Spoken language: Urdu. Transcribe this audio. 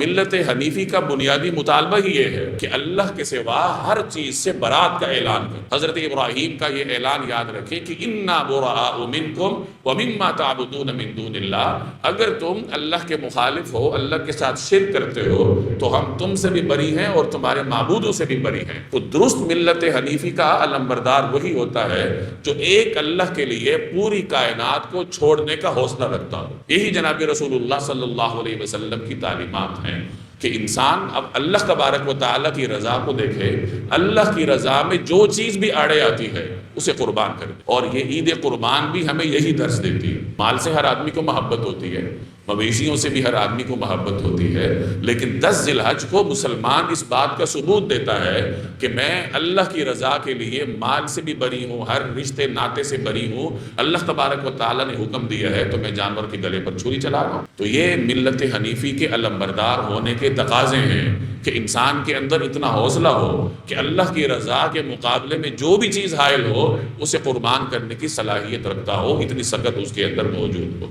ملت حنیفی کا بنیادی مطالبہ ہی یہ ہے کہ اللہ کے سوا ہر چیز سے برات کا اعلان کریں۔ حضرت ابراہیم کا یہ اعلان یاد رکھیں کہ انا براء منکم ومما تعبدون من دون اللہ، اگر تم اللہ کے مخالف ہو، اللہ کے ساتھ شرک کرتے ہو، تو ہم تم سے بھی بری ہیں اور تمہارے معبودوں سے بھی بری ہیں۔ تو درست ملت حنیفی کا علمبردار وہی ہوتا ہے جو ایک اللہ کے لیے پوری کائنات کو چھوڑنے کا حوصلہ رکھتا ہو۔ یہی جناب رسول اللہ صلی اللہ علیہ وسلم کی تعلیمات ہیں کہ انسان اب اللہ تبارک و تعالیٰ کی رضا کو دیکھے، اللہ کی رضا میں جو چیز بھی آڑے آتی ہے اسے قربان کر دے۔ اور یہ عید قربان بھی ہمیں یہی درس دیتی ہے۔ مال سے ہر آدمی کو محبت ہوتی ہے، مویشیوں سے بھی ہر آدمی کو محبت ہوتی ہے، لیکن 10 ذی الحج کو مسلمان اس بات کا ثبوت دیتا ہے کہ میں اللہ کی رضا کے لیے مال سے بھی بری ہوں، ہر رشتے ناطے سے بری ہوں۔ اللہ تبارک و تعالیٰ نے حکم دیا ہے تو میں جانور کے گلے پر چھری چلا رہا ہوں۔ تو یہ ملت حنیفی کے علمبردار ہونے کے تقاضے ہیں کہ انسان کے اندر اتنا حوصلہ ہو کہ اللہ کی رضا کے مقابلے میں جو بھی چیز حائل ہو اسے قربان کرنے کی صلاحیت رکھتا ہو، اتنی سخت اس کے اندر موجود ہو۔